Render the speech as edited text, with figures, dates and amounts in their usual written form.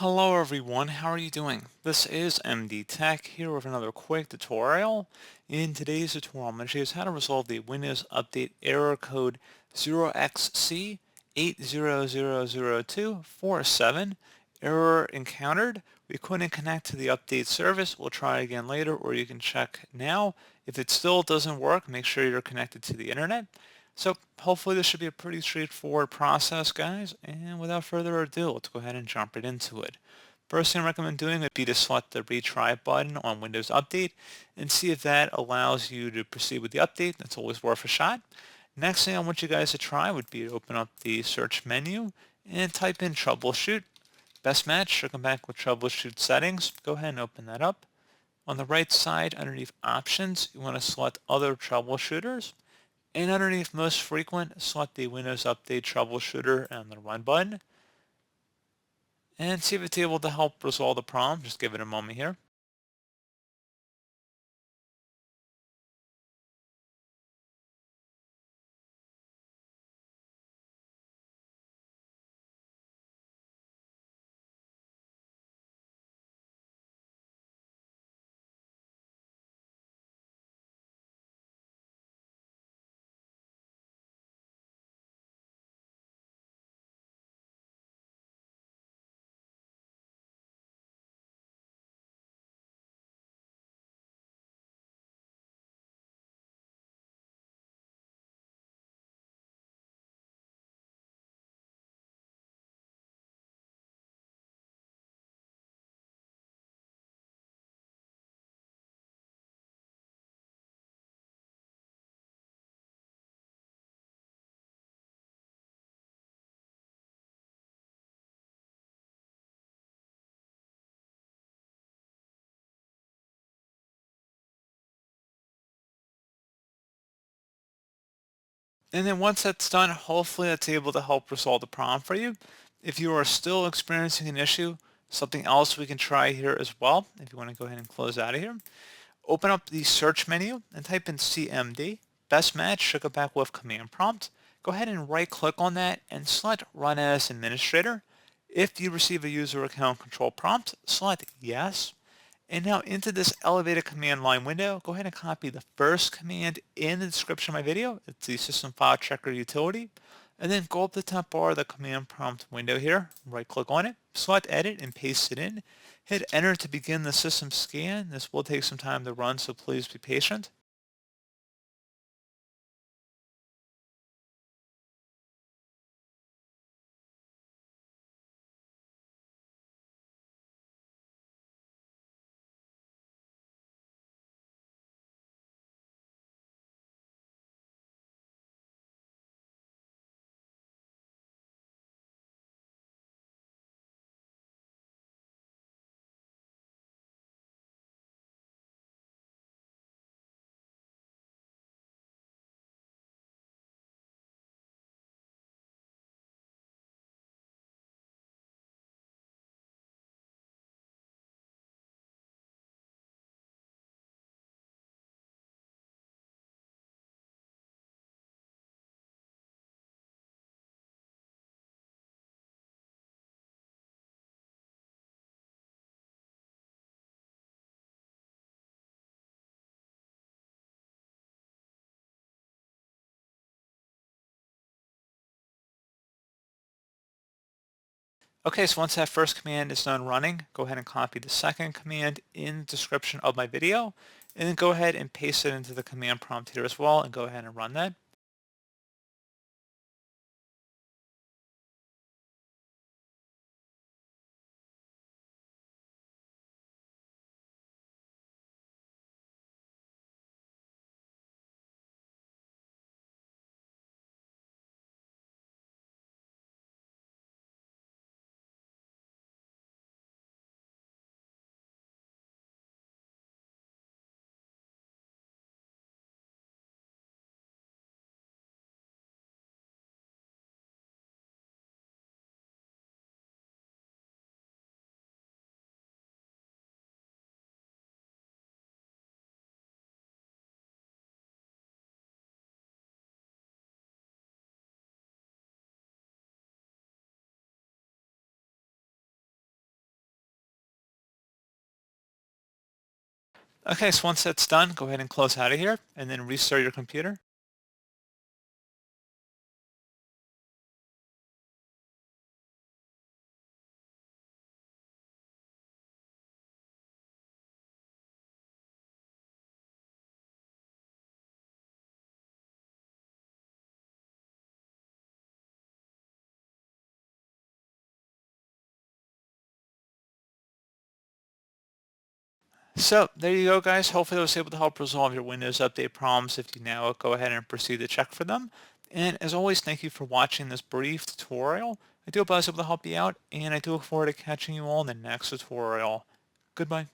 Hello everyone, how are you doing? This is MD Tech here with another quick tutorial. In today's tutorial, I'm going to show you how to resolve the Windows Update error code 0xc8000247. Error encountered. We couldn't connect to the update service. We'll try again later, or you can check now. If it still doesn't work, make sure you're connected to the internet. So hopefully this should be a pretty straightforward process, guys. And without further ado, let's go ahead and jump right into it. First thing I recommend doing would be to select the retry button on Windows Update and see if that allows you to proceed with the update. That's always worth a shot. Next thing I want you guys to try would be to open up the search menu and type in troubleshoot. Best match should come back with troubleshoot settings. Go ahead and open that up. On the right side underneath options, you want to select other troubleshooters. And underneath most frequent, select the Windows Update troubleshooter and the run button. And see if it's able to help resolve the problem. Just give it a moment here. And then once that's done, hopefully that's able to help resolve the problem for you. If you are still experiencing an issue, something else we can try here as well, if you want to go ahead and close out of here. Open up the search menu and type in CMD. Best match should go back with command prompt. Go ahead and right click on that and select run as administrator. If you receive a user account control prompt, select yes. And now into this elevated command line window, go ahead and copy the first command in the description of my video. It's the system file checker utility. And then go up the top bar of the command prompt window here, right click on it, select edit and paste it in. Hit enter to begin the system scan. This will take some time to run, so please be patient. Okay, so once that first command is done running, go ahead and copy the second command in the description of my video, and then go ahead and paste it into the command prompt here as well, and go ahead and run that. Okay, so once that's done, go ahead and close out of here and then restart your computer. So there you go, guys. Hopefully I was able to help resolve your Windows Update problems. If you now go ahead and proceed to check for them. And as always, thank you for watching this brief tutorial. I do hope I was able to help you out, and I do look forward to catching you all in the next tutorial. Goodbye.